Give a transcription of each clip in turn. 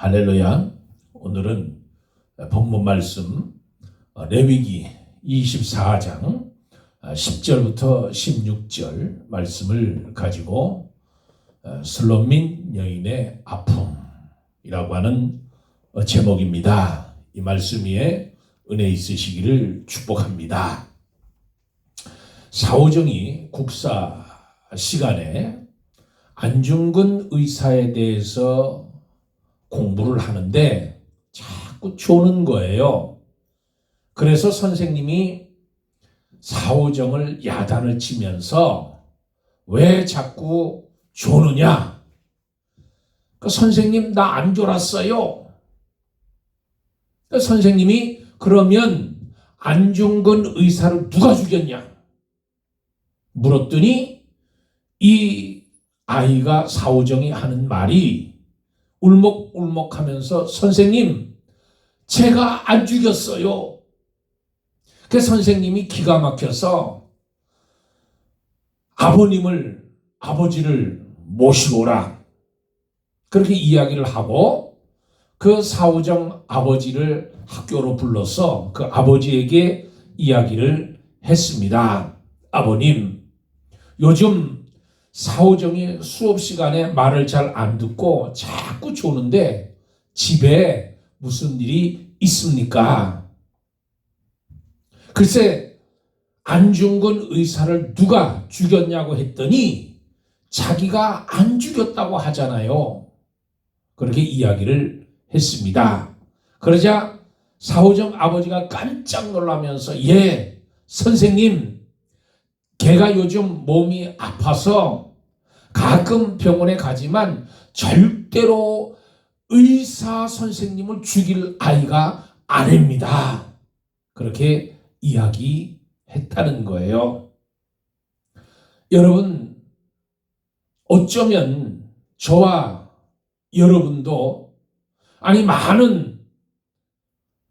할렐루야. 오늘은 본문 말씀 레위기 24장 10절부터 16절 말씀을 가지고 슬롯민 여인의 아픔이라고 하는 제목입니다. 이 말씀 위에 은혜 있으시기를 축복합니다. 사오정이 국사 시간에 안중근 의사에 대해서 공부를 하는데 자꾸 조는 거예요. 그래서 선생님이 사오정을 야단을 치면서 왜 자꾸 조느냐? 선생님 나 안 졸았어요. 선생님이 그러면 안중근 의사를 누가 죽였냐? 물었더니 이 아이가 사오정이 하는 말이 울먹울먹하면서 선생님 제가 안 죽였어요. 그 선생님이 기가 막혀서 아버지를 모시고 오라 그렇게 이야기를 하고 그 사오정 아버지를 학교로 불러서 그 아버지에게 이야기를 했습니다. 아버님, 요즘 사오정이 수업 시간에 말을 잘 안 듣고 자꾸 조는데 집에 무슨 일이 있습니까? 글쎄 안중근 의사를 누가 죽였냐고 했더니 자기가 안 죽였다고 하잖아요. 그렇게 이야기를 했습니다. 그러자 사오정 아버지가 깜짝 놀라면서 예, 선생님 걔가 요즘 몸이 아파서 가끔 병원에 가지만 절대로 의사 선생님을 죽일 아이가 아닙니다. 그렇게 이야기했다는 거예요. 여러분, 어쩌면 저와 여러분도 많은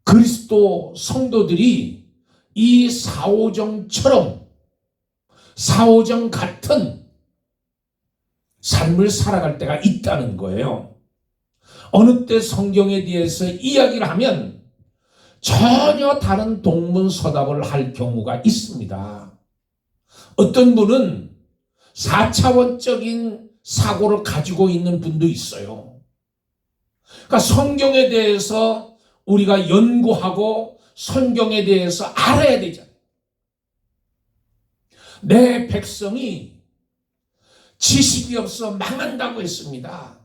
그리스도 성도들이 이 사오정처럼 사오정 같은 삶을 살아갈 때가 있다는 거예요. 어느 때 성경에 대해서 이야기를 하면 전혀 다른 동문서답을 할 경우가 있습니다. 어떤 분은 4차원적인 사고를 가지고 있는 분도 있어요. 그러니까 성경에 대해서 우리가 연구하고 성경에 대해서 알아야 되잖아요. 내 백성이 지식이 없어 망한다고 했습니다.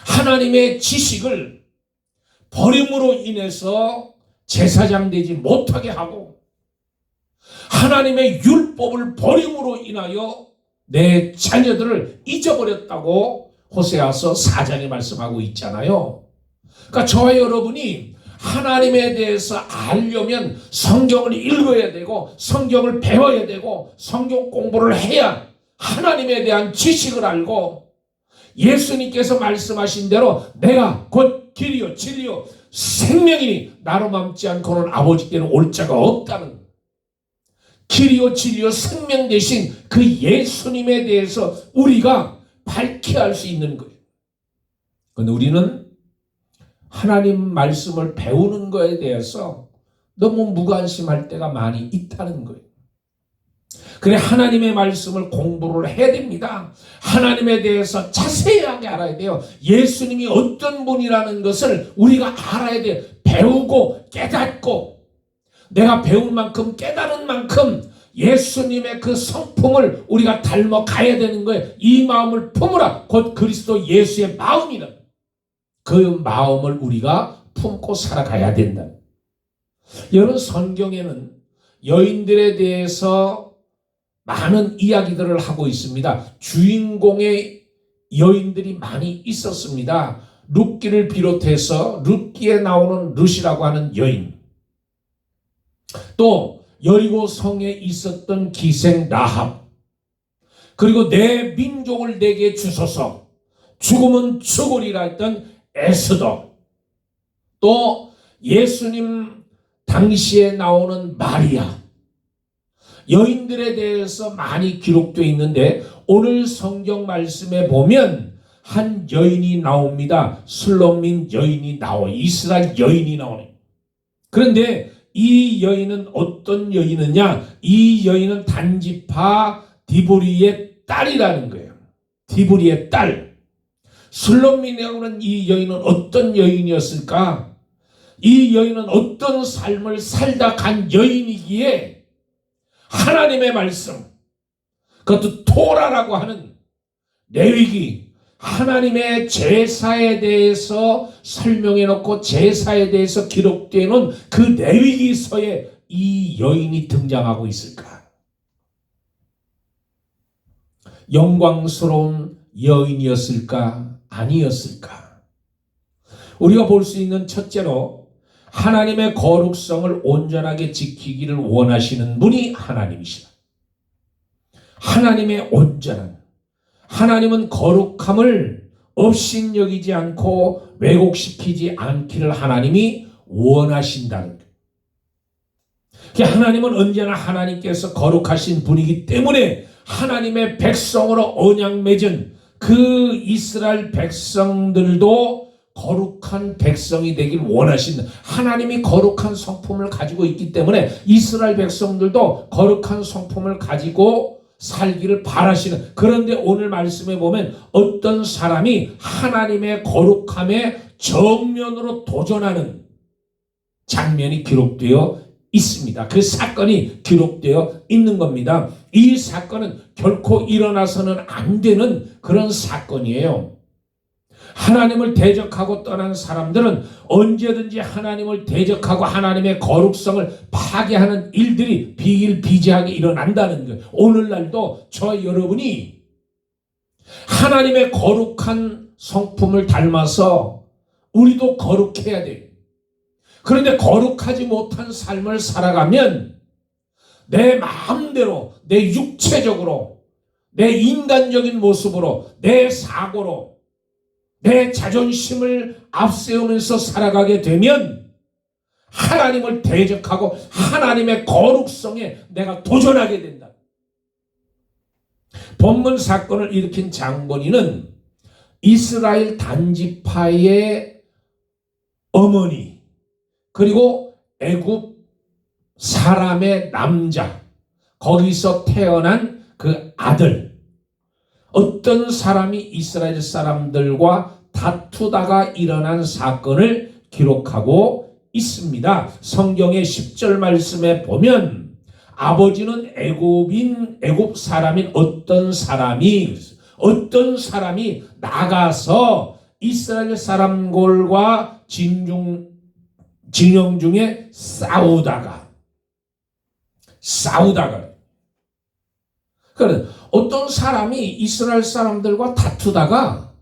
하나님의 지식을 버림으로 인해서 제사장 되지 못하게 하고 하나님의 율법을 버림으로 인하여 내 자녀들을 잊어버렸다고 호세아서 4장에 말씀하고 있잖아요. 그러니까 저와 여러분이 하나님에 대해서 알려면 성경을 읽어야 되고 성경을 배워야 되고 성경 공부를 해야 하나님에 대한 지식을 알고 예수님께서 말씀하신 대로 내가 곧 길이요 진리요 생명이니 나로 맘지 않고는 아버지께는 올 자가 없다는 길이요 진리요 생명 대신 그 예수님에 대해서 우리가 밝혀야 할 수 있는 거예요. 그런데 우리는 하나님 말씀을 배우는 것에 대해서 너무 무관심할 때가 많이 있다는 거예요. 그래 하나님의 말씀을 공부를 해야 됩니다. 하나님에 대해서 자세하게 알아야 돼요. 예수님이 어떤 분이라는 것을 우리가 알아야 돼요. 배우고 깨닫고 내가 배운 만큼 깨달은 만큼 예수님의 그 성품을 우리가 닮아가야 되는 거예요. 이 마음을 품으라 곧 그리스도 예수의 마음이라. 그 마음을 우리가 품고 살아가야 된다. 여러분 성경에는 여인들에 대해서 많은 이야기들을 하고 있습니다. 주인공의 여인들이 많이 있었습니다. 룻기를 비롯해서 룻기에 나오는 룻이라고 하는 여인, 또 여리고 성에 있었던 기생 라합, 그리고 내 민족을 내게 주소서 죽으면 죽으리라 했던 에스더, 또 예수님 당시에 나오는 마리아, 여인들에 대해서 많이 기록되어 있는데 오늘 성경 말씀에 보면 한 여인이 나옵니다. 술롬민 여인이 나와요. 이스라엘 여인이 나오네. 그런데 이 여인은 어떤 여인이냐? 이 여인은 단지파 디보리의 딸이라는 거예요. 디보리의 딸. 술롬민이라고 하는 이 여인은 어떤 여인이었을까? 이 여인은 어떤 삶을 살다 간 여인이기에 하나님의 말씀, 그것도 토라라고 하는 레위기, 하나님의 제사에 대해서 설명해 놓고 제사에 대해서 기록되어 놓은 그 레위기서에 이 여인이 등장하고 있을까? 영광스러운 여인이었을까? 아니었을까? 우리가 볼 수 있는 첫째로 하나님의 거룩성을 온전하게 지키기를 원하시는 분이 하나님이시다. 하나님의 온전한, 하나님은 거룩함을 업신여기지 않고 왜곡시키지 않기를 하나님이 원하신다는 거예요. 하나님은 언제나 하나님께서 거룩하신 분이기 때문에 하나님의 백성으로 언약 맺은 그 이스라엘 백성들도 거룩한 백성이 되길 원하신다. 하나님이 거룩한 성품을 가지고 있기 때문에 이스라엘 백성들도 거룩한 성품을 가지고 살기를 바라시는. 그런데 오늘 말씀에 보면 어떤 사람이 하나님의 거룩함에 정면으로 도전하는 장면이 기록되어 있습니다. 그 사건이 기록되어 있는 겁니다. 이 사건은 결코 일어나서는 안 되는 그런 사건이에요. 하나님을 대적하고 떠난 사람들은 언제든지 하나님을 대적하고 하나님의 거룩성을 파괴하는 일들이 비일비재하게 일어난다는 거예요. 오늘날도 저 여러분이 하나님의 거룩한 성품을 닮아서 우리도 거룩해야 돼요. 그런데 거룩하지 못한 삶을 살아가면 내 마음대로, 내 육체적으로, 내 인간적인 모습으로, 내 사고로 내 자존심을 앞세우면서 살아가게 되면 하나님을 대적하고 하나님의 거룩성에 내가 도전하게 된다. 본문 사건을 일으킨 장본인은 이스라엘 단지파의 어머니, 그리고 애굽 사람의 남자, 거기서 태어난 그 아들, 어떤 사람이 이스라엘 사람들과 다투다가 일어난 사건을 기록하고 있습니다. 성경의 10절 말씀에 보면 아버지는 애굽 사람인 어떤 사람이 나가서 이스라엘 사람들과 진영 중에 싸우다가 그래, 어떤 사람이 이스라엘 사람들과 다투다가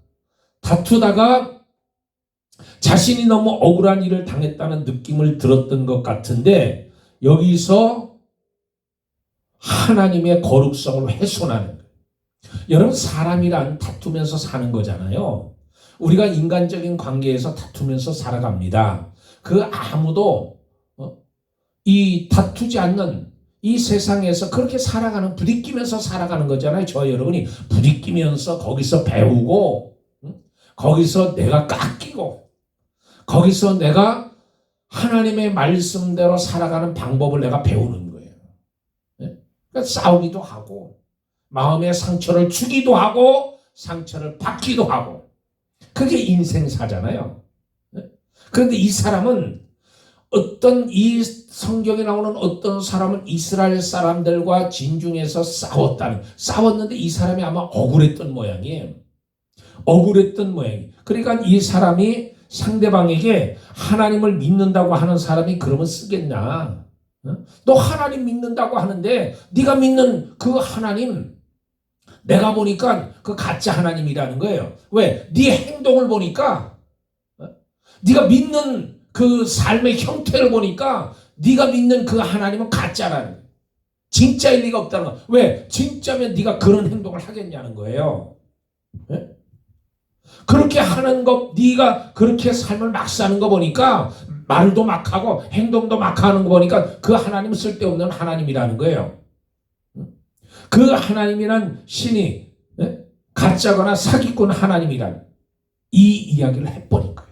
자신이 너무 억울한 일을 당했다는 느낌을 들었던 것 같은데 여기서 하나님의 거룩성을 훼손하는 거예요. 여러분, 사람이란 다투면서 사는 거잖아요. 우리가 인간적인 관계에서 다투면서 살아갑니다. 그 아무도 이 다투지 않는 이 세상에서 그렇게 살아가는, 부딪히면서 살아가는 거잖아요. 저 여러분이 부딪히면서 거기서 배우고, 거기서 내가 깎이고, 거기서 내가 하나님의 말씀대로 살아가는 방법을 내가 배우는 거예요. 그러니까 싸우기도 하고, 마음의 상처를 주기도 하고, 상처를 받기도 하고, 그게 인생사잖아요. 그런데 이 사람은 어떤 이 성경에 나오는 어떤 사람은 이스라엘 사람들과 진중에서 싸웠는데 이 사람이 아마 억울했던 모양이에요. 그러니까 이 사람이 상대방에게 하나님을 믿는다고 하는 사람이 그러면 쓰겠냐? 너 하나님 믿는다고 하는데 네가 믿는 그 하나님 내가 보니까 그 가짜 하나님이라는 거예요. 왜? 네 행동을 보니까, 네가 믿는 그 삶의 형태를 보니까 네가 믿는 그 하나님은 가짜라는 거예요. 진짜일 리가 없다는 거예요. 왜? 진짜면 네가 그런 행동을 하겠냐는 거예요. 네? 그렇게 하는 거, 네가 그렇게 삶을 막 사는 거 보니까 말도 막 하고 행동도 막 하는 거 보니까 그 하나님은 쓸데없는 하나님이라는 거예요. 그 하나님이란 신이 가짜거나 사기꾼 하나님이란 이 이야기를 해버린 거예요.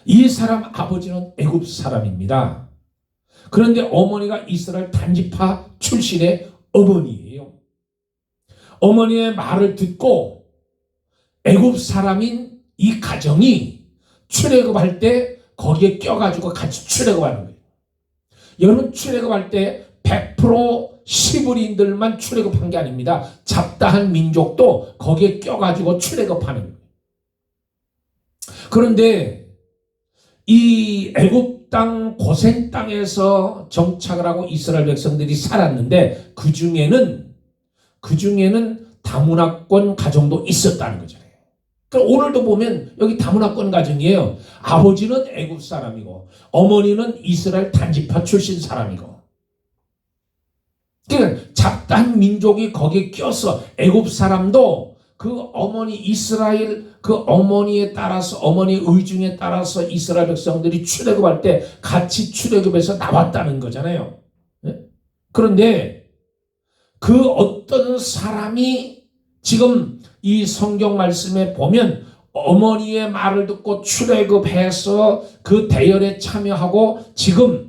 이 사람 아버지는 애굽 사람입니다. 그런데 어머니가 이스라엘 단지파 출신의 어머니예요. 어머니의 말을 듣고 애굽 사람인 이 가정이 출애굽할 때 거기에 껴가지고 같이 출애굽하는 거예요. 여러분 출애굽할 때 100% 시브리인들만 출애굽한 게 아닙니다. 잡다한 민족도 거기에 껴가지고 출애굽하는 거예요. 그런데 이 애굽 땅 고센 땅에서 정착을 하고 이스라엘 백성들이 살았는데 그 중에는 다문화권 가정도 있었다는 거잖아요. 그러니까 오늘도 보면 여기 다문화권 가정이에요. 아버지는 애굽 사람이고 어머니는 이스라엘 단지파 출신 사람이고. 그러니까 잡다한 민족이 거기에 껴서 애굽 사람도 그 어머니 이스라엘 그 어머니에 따라서 어머니 의중에 따라서 이스라엘 백성들이 출애굽할 때 같이 출애굽해서 나왔다는 거잖아요. 그런데 그 어떤 사람이 지금 이 성경 말씀에 보면 어머니의 말을 듣고 출애굽해서 그 대열에 참여하고 지금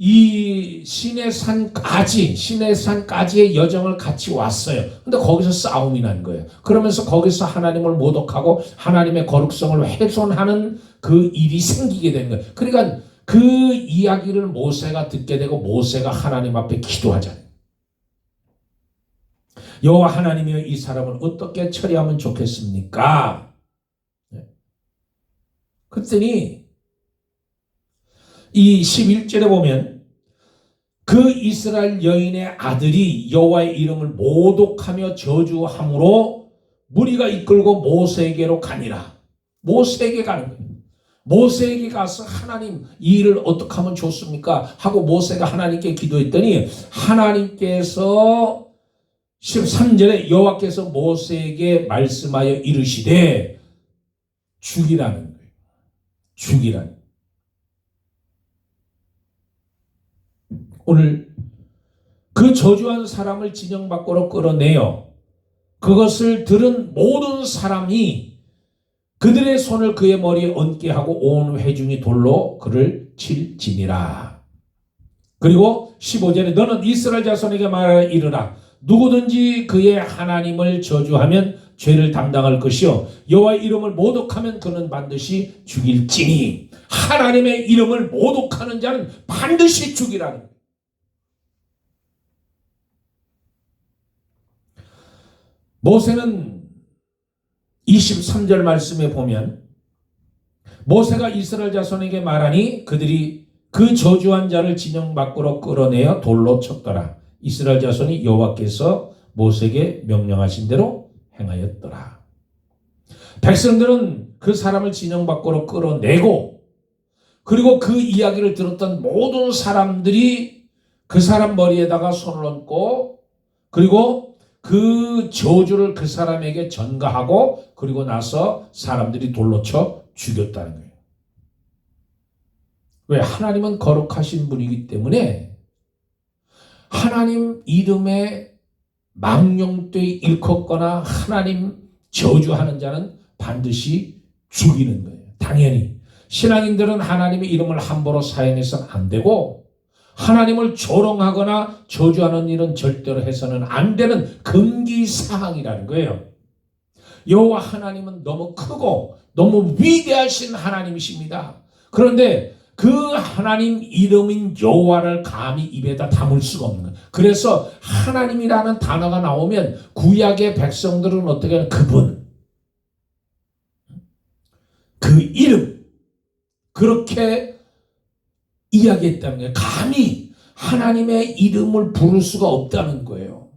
이 시내산까지의 여정을 같이 왔어요. 근데 거기서 싸움이 난 거예요. 그러면서 거기서 하나님을 모독하고 하나님의 거룩성을 훼손하는 그 일이 생기게 된 거예요. 그러니까 그 이야기를 모세가 듣게 되고 모세가 하나님 앞에 기도하잖아요. 여호와 하나님이여 이 사람을 어떻게 처리하면 좋겠습니까? 그랬더니 이 11절에 보면 그 이스라엘 여인의 아들이 여호와의 이름을 모독하며 저주함으로 무리가 이끌고 모세에게로 가니라. 모세에게 가는 거예요. 모세에게 가서 하나님 이 일을 어떻게 하면 좋습니까? 하고 모세가 하나님께 기도했더니 하나님께서 13절에 여호와께서 모세에게 말씀하여 이르시되 죽이라는 거예요. 죽이라는. 오늘 그 저주한 사람을 진영 밖으로 끌어내요. 그것을 들은 모든 사람이 그들의 손을 그의 머리에 얹게 하고 온 회중이 돌로 그를 칠지니라. 그리고 15절에 너는 이스라엘 자손에게 말하여 이르라. 누구든지 그의 하나님을 저주하면 죄를 담당할 것이요 여호와의 이름을 모독하면 그는 반드시 죽일지니 하나님의 이름을 모독하는 자는 반드시 죽이라는 거예요. 모세는 23절 말씀에 보면 모세가 이스라엘 자손에게 말하니 그들이 그 저주한 자를 진영 밖으로 끌어내어 돌로 쳤더라. 이스라엘 자손이 여호와께서 모세에게 명령하신 대로 행하였더라. 백성들은 그 사람을 진영 밖으로 끌어내고 그리고 그 이야기를 들었던 모든 사람들이 그 사람 머리에다가 손을 얹고 그리고 그 저주를 그 사람에게 전가하고 그리고 나서 사람들이 돌로 쳐 죽였다는 거예요. 왜? 하나님은 거룩하신 분이기 때문에 하나님 이름에 망령되이 일컫거나 하나님 저주하는 자는 반드시 죽이는 거예요. 당연히 신앙인들은 하나님의 이름을 함부로 사용해서는 안 되고 하나님을 조롱하거나 저주하는 일은 절대로 해서는 안 되는 금기사항이라는 거예요. 여호와 하나님은 너무 크고 너무 위대하신 하나님이십니다. 그런데 그 하나님 이름인 여호와를 감히 입에다 담을 수가 없는 거예요. 그래서 하나님이라는 단어가 나오면 구약의 백성들은 어떻게 하냐? 그분, 그 이름 그렇게 이야기했다는 거예요. 감히 하나님의 이름을 부를 수가 없다는 거예요.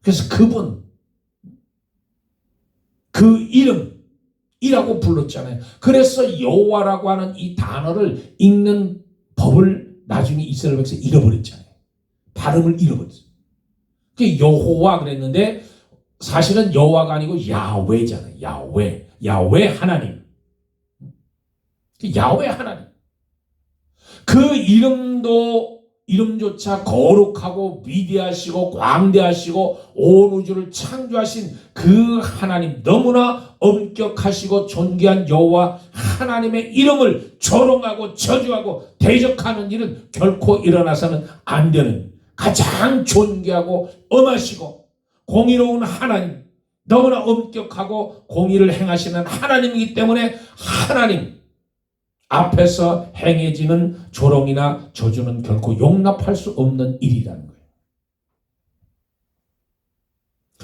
그래서 그분, 그 이름이라고 불렀잖아요. 그래서 여호와라고 하는 이 단어를 읽는 법을 나중에 이스라엘 백성이 잃어버렸잖아요. 발음을 잃어버렸어요. 그게 여호와 그랬는데 사실은 여호와가 아니고 야훼잖아요. 야훼 하나님. 야훼 하나님. 그 이름도 이름조차 거룩하고 위대하시고 광대하시고 온 우주를 창조하신 그 하나님, 너무나 엄격하시고 존귀한 여호와 하나님의 이름을 조롱하고 저주하고 대적하는 일은 결코 일어나서는 안 되는, 가장 존귀하고 엄하시고 공의로운 하나님, 너무나 엄격하고 공의를 행하시는 하나님이기 때문에 하나님 앞에서 행해지는 조롱이나 저주는 결코 용납할 수 없는 일이라는 거예요.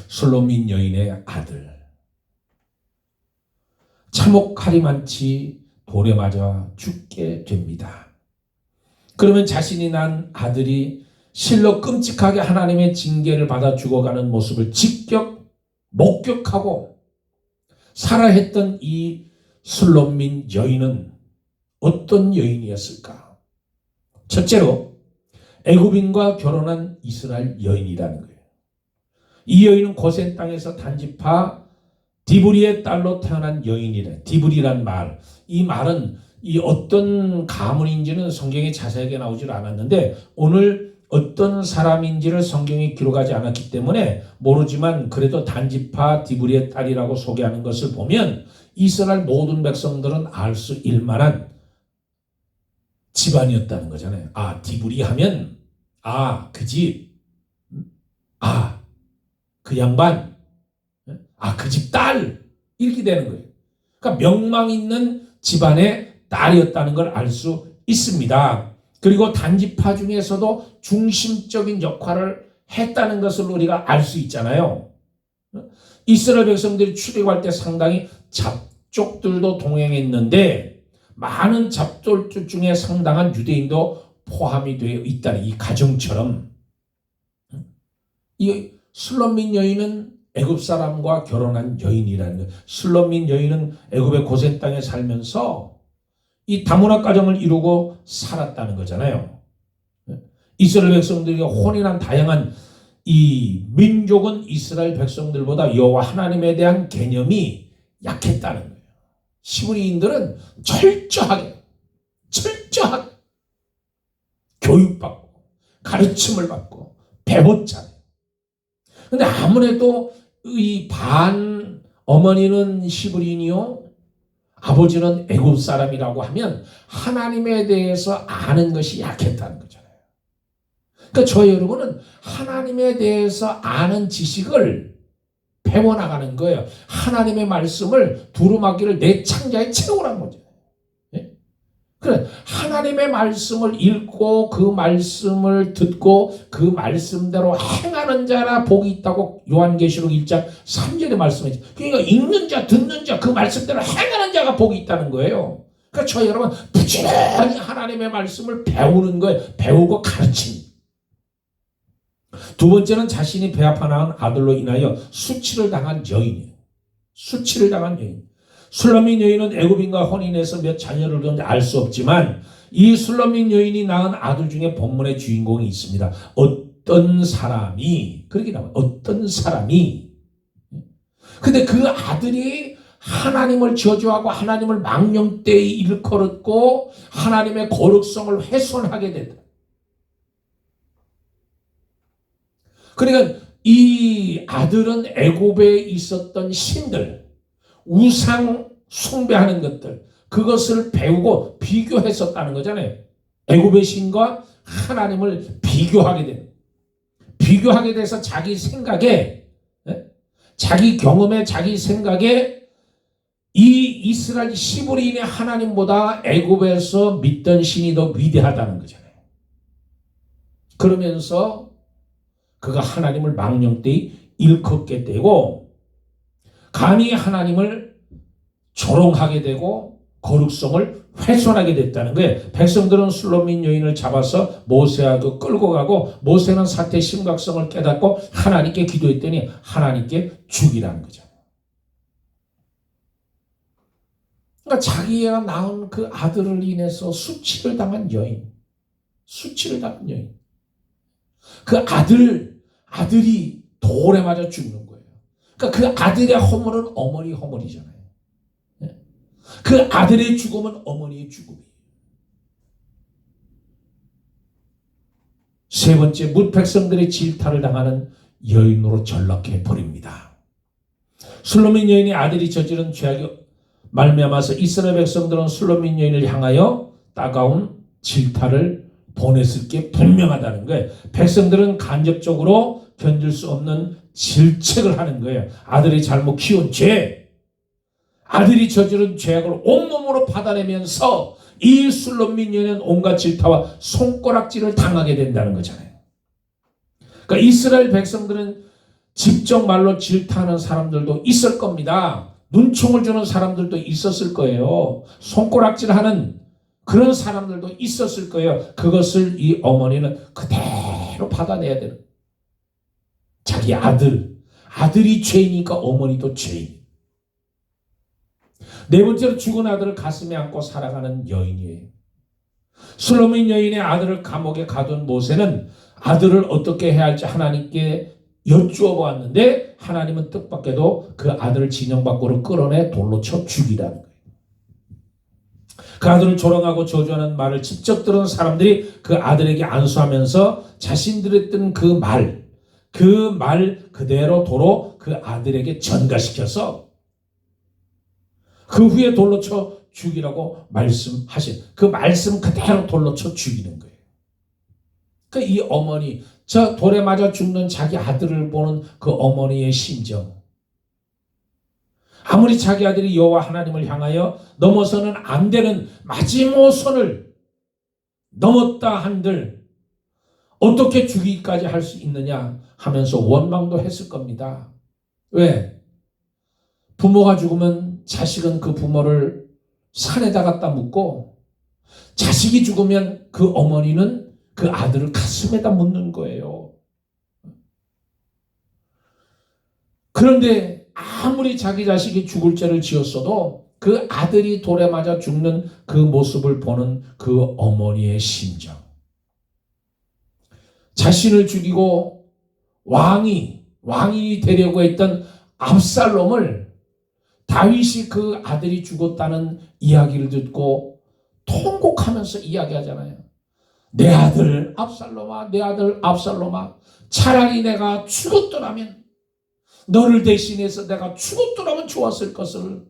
술로민 여인의 아들, 참혹칼이 많지 돌에 맞아 죽게 됩니다. 그러면 자신이 난 아들이 실로 끔찍하게 하나님의 징계를 받아 죽어가는 모습을 직접 목격하고 살아했던 이 술로민 여인은 어떤 여인이었을까? 첫째로 애굽인과 결혼한 이스라엘 여인이라는 거예요. 이 여인은 고센 땅에서 단지파 디브리의 딸로 태어난 여인이래. 디브리란 말, 이 말은 이 어떤 가문인지는 성경에 자세하게 나오질 않았는데 오늘 어떤 사람인지를 성경이 기록하지 않았기 때문에 모르지만 그래도 단지파 디브리의 딸이라고 소개하는 것을 보면 이스라엘 모든 백성들은 알 수 있을만한 집안이었다는 거잖아요. 아, 디브리 하면 아, 그 집, 아, 그 양반, 아, 그 집 딸, 이렇게 되는 거예요. 그러니까 명망 있는 집안의 딸이었다는 걸 알 수 있습니다. 그리고 단지파 중에서도 중심적인 역할을 했다는 것을 우리가 알 수 있잖아요. 이스라엘 백성들이 출애굽할 때 상당히 잡족들도 동행했는데 많은 잡족들 중에 상당한 유대인도 포함이 되어 있다는 이 가정처럼 이 술로민 여인은 애굽 사람과 결혼한 여인이라는 거예요. 술로민 여인은 애굽의 고센 땅에 살면서 이 다문화 가정을 이루고 살았다는 거잖아요. 이스라엘 백성들이 혼인한 다양한 이 민족은 이스라엘 백성들보다 여호와 하나님에 대한 개념이 약했다는 거예요. 시므리인들은 철저하게 교육받고 가르침을 받고 배웠잖아요. 근데 아무래도 이 반 어머니는 시브리인이요 아버지는 애굽 사람이라고 하면 하나님에 대해서 아는 것이 약했다는 거잖아요. 그러니까 저희 여러분은 하나님에 대해서 아는 지식을 배워나가는 거예요. 하나님의 말씀을 두루마기를 내 창자에 채우라는 거죠. 그래, 하나님의 말씀을 읽고 그 말씀을 듣고 그 말씀대로 행하는 자라 복이 있다고 요한계시록 1장 3절에 말씀하죠. 그러니까 읽는 자, 듣는 자, 그 말씀대로 행하는 자가 복이 있다는 거예요. 그러니까 저희 여러분 부지런히 하나님의 말씀을 배우는 거예요. 배우고 가르치는. 두 번째는 자신이 배아파 낳은 아들로 인하여 수치를 당한 여인이에요. 수치를 당한 여인. 술로민 여인은 애굽인과 혼인해서 몇 자녀를 둔지 알 수 없지만 이 술로민 여인이 낳은 아들 중에 본문의 주인공이 있습니다. 어떤 사람이 그렇게 나와요. 어떤 사람이. 근데 그 아들이 하나님을 저주하고 하나님을 망령되이 일컬었고 하나님의 거룩성을 훼손하게 된다. 그러니까 이 아들은 애굽에 있었던 신들, 우상 숭배하는 것들, 그것을 배우고 비교했었다는 거잖아요. 애굽의 신과 하나님을 비교하게 돼서 자기 생각에, 자기 경험에, 자기 생각에 이 이스라엘 시므리인의 하나님보다 애굽에서 믿던 신이 더 위대하다는 거잖아요. 그러면서 그가 하나님을 망령되이 일컫게 되고 감히 하나님을 조롱하게 되고 거룩성을 훼손하게 됐다는 거예요. 백성들은 술로민 여인을 잡아서 모세하고 끌고 가고 모세는 사태의 심각성을 깨닫고 하나님께 기도했더니 하나님께 죽이라는 거죠. 그러니까 자기가 낳은 그 아들을 인해서 수치를 당한 여인. 그 아들이 돌에 맞아 죽는 거예요. 그러니까 그 아들의 허물은 어머니 허물이잖아요. 그 아들의 죽음은 어머니의 죽음이에요. 세 번째, 뭇 백성들의 질타를 당하는 여인으로 전락해 버립니다. 술로민 여인의 아들이 저지른 죄악이 말미암아서 이스라엘 백성들은 술로민 여인을 향하여 따가운 질타를 보냈을 게 분명하다는 거예요. 백성들은 간접적으로 견딜 수 없는 질책을 하는 거예요. 아들이 잘못 키운 죄, 아들이 저지른 죄악을 온몸으로 받아내면서 이 술로민 여인은 온갖 질타와 손가락질을 당하게 된다는 거잖아요. 그러니까 이스라엘 백성들은 직접 말로 질타하는 사람들도 있을 겁니다. 눈총을 주는 사람들도 있었을 거예요. 손가락질하는 그런 사람들도 있었을 거예요. 그것을 이 어머니는 그대로 받아내야 되는. 자기 아들이 죄이니까 어머니도 죄인. 네 번째로 죽은 아들을 가슴에 안고 살아가는 여인이에요. 술로민 여인의 아들을 감옥에 가둔 모세는 아들을 어떻게 해야 할지 하나님께 여쭈어 보았는데 하나님은 뜻밖에도 그 아들을 진영 밖으로 끌어내 돌로 쳐 죽이라는 거예요. 그 아들을 조롱하고 저주하는 말을 직접 들은 사람들이 그 아들에게 안수하면서 자신들이 했던 그 말 그대로 도로 그 아들에게 전가시켜서 그 후에 돌로 쳐 죽이라고 말씀하신 그 말씀 그대로 돌로 쳐 죽이는 거예요. 그 이 어머니, 저 돌에 맞아 죽는 자기 아들을 보는 그 어머니의 심정. 아무리 자기 아들이 여호와 하나님을 향하여 넘어서는 안 되는 마지못선을 넘었다 한들 어떻게 죽이기까지 할 수 있느냐 하면서 원망도 했을 겁니다. 왜? 부모가 죽으면 자식은 그 부모를 산에다 갖다 묻고 자식이 죽으면 그 어머니는 그 아들을 가슴에다 묻는 거예요. 그런데 아무리 자기 자식이 죽을 죄를 지었어도 그 아들이 돌에 맞아 죽는 그 모습을 보는 그 어머니의 심정. 자신을 죽이고 왕이 되려고 했던 압살롬을 다윗이 그 아들이 죽었다는 이야기를 듣고 통곡하면서 이야기하잖아요. 내 아들 압살롬아, 내 아들 압살롬아, 차라리 내가 죽었더라면, 너를 대신해서 내가 죽었더라면 좋았을 것을.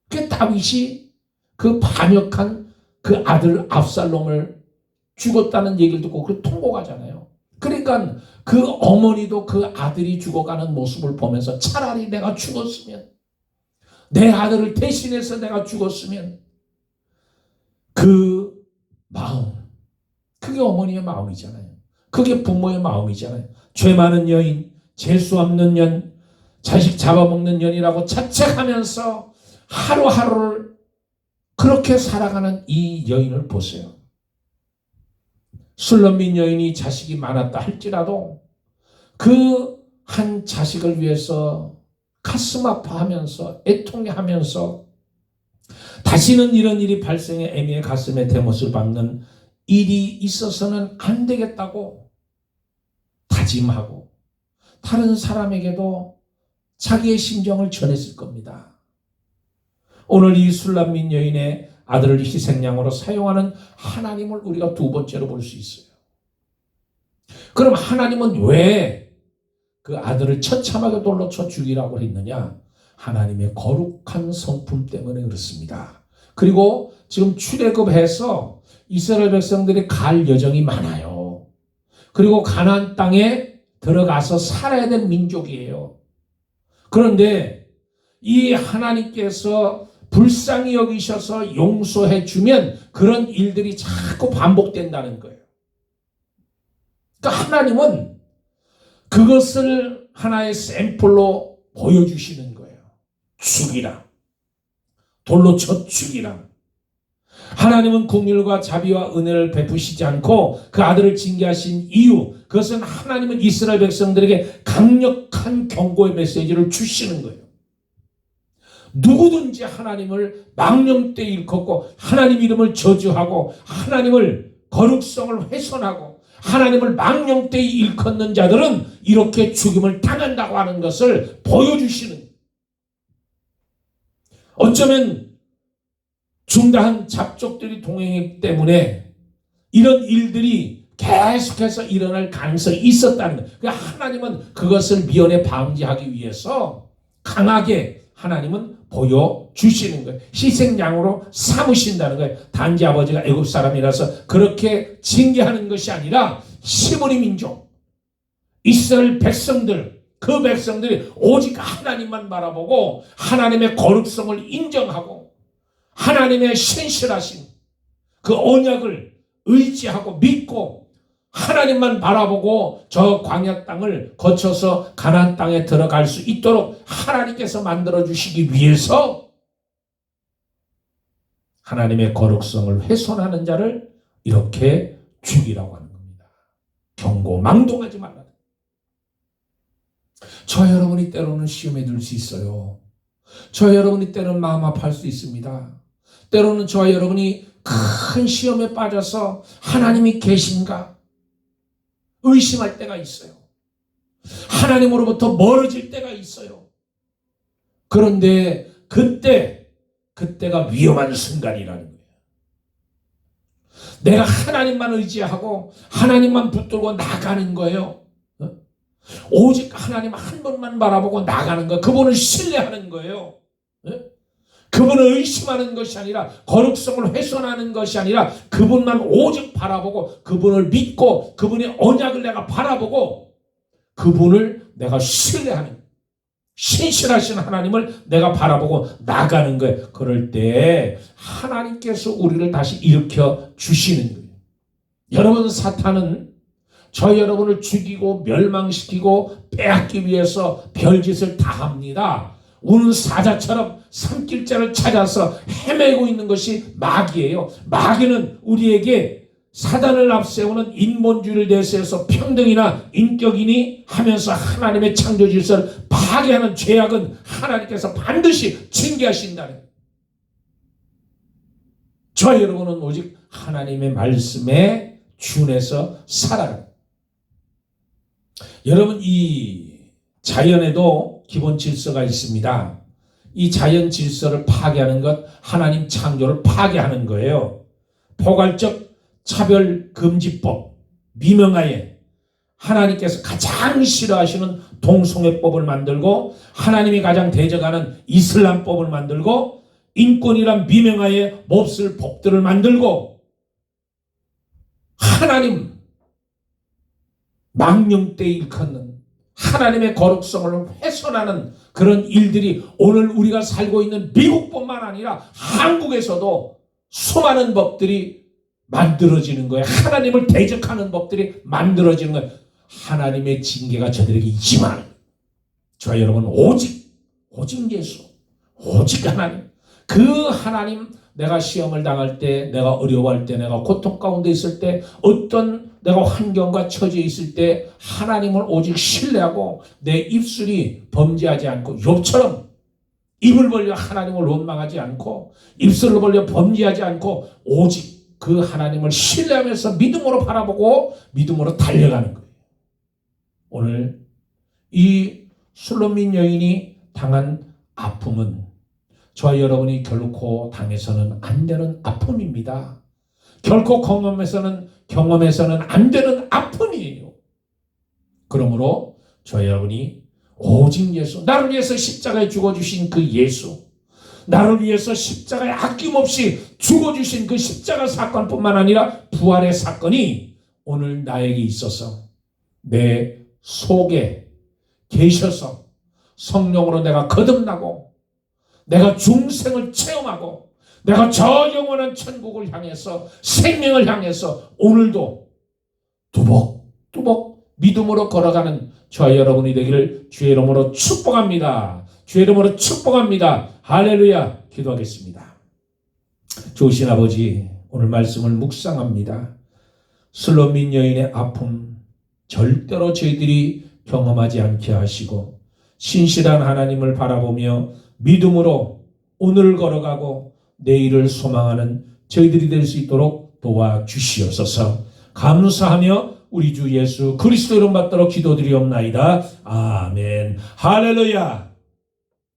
그 다윗이 그 반역한 그 아들 압살롬을 죽었다는 얘기를 듣고 그 통곡하잖아요. 그러니까 그 어머니도 그 아들이 죽어가는 모습을 보면서 차라리 내가 죽었으면, 내 아들을 대신해서 내가 죽었으면, 그 마음, 그게 어머니의 마음이잖아요. 그게 부모의 마음이잖아요. 죄 많은 여인, 재수 없는 년, 자식 잡아먹는 년이라고 자책하면서 하루하루를 그렇게 살아가는 이 여인을 보세요. 술로민 여인이 자식이 많았다 할지라도 그 한 자식을 위해서 가슴 아파하면서 애통해하면서 다시는 이런 일이 발생해 애미의 가슴에 대못을 박는 일이 있어서는 안 되겠다고 다짐하고 다른 사람에게도 자기의 심정을 전했을 겁니다. 오늘 이 술람민 여인의 아들을 희생양으로 사용하는 하나님을 우리가 두 번째로 볼 수 있어요. 그럼 하나님은 왜 그 아들을 처참하게 돌로 쳐 죽이라고 했느냐? 하나님의 거룩한 성품 때문에 그렇습니다. 그리고 지금 출애굽해서 이스라엘 백성들이 갈 여정이 많아요. 그리고 가나안 땅에 들어가서 살아야 될 민족이에요. 그런데 이 하나님께서 불쌍히 여기셔서 용서해 주면 그런 일들이 자꾸 반복된다는 거예요. 그러니까 하나님은 그것을 하나의 샘플로 보여주시는 거예요. 죽이라. 돌로 쳐 죽이라. 하나님은 긍휼과 자비와 은혜를 베푸시지 않고 그 아들을 징계하신 이유, 그것은 하나님은 이스라엘 백성들에게 강력한 경고의 메시지를 주시는 거예요. 누구든지 하나님을 망령되이 일컫고 하나님 이름을 저주하고 하나님을 거룩성을 훼손하고 하나님을 망령되이 일컫는 자들은 이렇게 죽임을 당한다고 하는 것을 보여주시는, 어쩌면 중다한 잡족들이 동행했기 때문에 이런 일들이 계속해서 일어날 가능성이 있었다는 거예요. 그러니까 하나님은 그것을 미연에 방지하기 위해서 강하게 하나님은 보여주시는 거예요. 희생양으로 삼으신다는 거예요. 단지 아버지가 애굽 사람이라서 그렇게 징계하는 것이 아니라 히브리 민족, 이스라엘 백성들, 그 백성들이 오직 하나님만 바라보고 하나님의 거룩성을 인정하고 하나님의 신실하신 그 언약을 의지하고 믿고 하나님만 바라보고 저 광야 땅을 거쳐서 가나안 땅에 들어갈 수 있도록 하나님께서 만들어 주시기 위해서 하나님의 거룩성을 훼손하는 자를 이렇게 죽이라고 하는 겁니다. 경고망동하지 말라. 저 여러분이 때로는 시험에 들 수 있어요. 저 여러분이 때로는 마음 아파할 수 있습니다. 때로는 저 여러분이 큰 시험에 빠져서 하나님이 계신가 의심할 때가 있어요. 하나님으로부터 멀어질 때가 있어요. 그런데 그때가 위험한 순간이라는 거예요. 내가 하나님만 의지하고 하나님만 붙들고 나가는 거예요. 오직 하나님 한 분만 바라보고 나가는 거예요. 그분을 신뢰하는 거예요. 그분을 의심하는 것이 아니라 거룩성을 훼손하는 것이 아니라 그분만 오직 바라보고 그분을 믿고 그분의 언약을 내가 바라보고 그분을 내가 신뢰하는 신실하신 하나님을 내가 바라보고 나가는 거예요. 그럴 때 하나님께서 우리를 다시 일으켜 주시는 거예요. 여러분, 사탄은 저 여러분을 죽이고 멸망시키고 빼앗기 위해서 별짓을 다 합니다. 우는 사자처럼 산길자를 찾아서 헤매고 있는 것이 마귀예요. 마귀는 우리에게 사단을 앞세우는 인본주의를 내세워서 평등이나 인격이니 하면서 하나님의 창조 질서를 파괴하는 죄악은 하나님께서 반드시 징계하신다는 거예요. 저 여러분은 오직 하나님의 말씀에 준해서 살아라. 여러분, 이 자연에도 기본 질서가 있습니다. 이 자연 질서를 파괴하는 것, 하나님 창조를 파괴하는 거예요. 포괄적 차별금지법, 미명하에 하나님께서 가장 싫어하시는 동성애법을 만들고 하나님이 가장 대적하는 이슬람법을 만들고 인권이란 미명하에 몹쓸 법들을 만들고 하나님 망령때 일컫는 하나님의 거룩성을 훼손하는 그런 일들이 오늘 우리가 살고 있는 미국뿐만 아니라 한국에서도 수많은 법들이 만들어지는 거예요. 하나님을 대적하는 법들이 만들어지는 거예요. 하나님의 징계가 저들에게 임하는 거예요. 저 여러분, 오직 예수, 오직 하나님, 그 하나님, 내가 시험을 당할 때, 내가 어려워할 때, 내가 고통 가운데 있을 때, 어떤 내가 환경과 처지에 있을 때 하나님을 오직 신뢰하고 내 입술이 범죄하지 않고 욥처럼 입을 벌려 하나님을 원망하지 않고 입술을 벌려 범죄하지 않고 오직 그 하나님을 신뢰하면서 믿음으로 바라보고 믿음으로 달려가는 거예요. 오늘 이 술로민 여인이 당한 아픔은 저와 여러분이 결코 당해서는 안 되는 아픔입니다. 결코 경험해서는 안 되는 아픔이에요. 그러므로 저와 여러분이 오직 예수, 나를 위해서 십자가에 죽어주신 그 예수, 나를 위해서 십자가에 아낌없이 죽어주신 그 십자가 사건뿐만 아니라 부활의 사건이 오늘 나에게 있어서 내 속에 계셔서 성령으로 내가 거듭나고 내가 중생을 체험하고 내가 저 영원한 천국을 향해서 생명을 향해서 오늘도 뚜벅뚜벅 믿음으로 걸어가는 저와 여러분이 되기를 주의 이름으로 축복합니다. 주의 이름으로 축복합니다. 할렐루야. 기도하겠습니다. 좋으신 아버지, 오늘 말씀을 묵상합니다. 술로민 여인의 아픔 절대로 저희들이 경험하지 않게 하시고 신실한 하나님을 바라보며 믿음으로 오늘을 걸어가고 내일을 소망하는 저희들이 될 수 있도록 도와주시옵소서. 감사하며 우리 주 예수 그리스도 이름 받들어 기도드리옵나이다. 아멘. 할렐루야.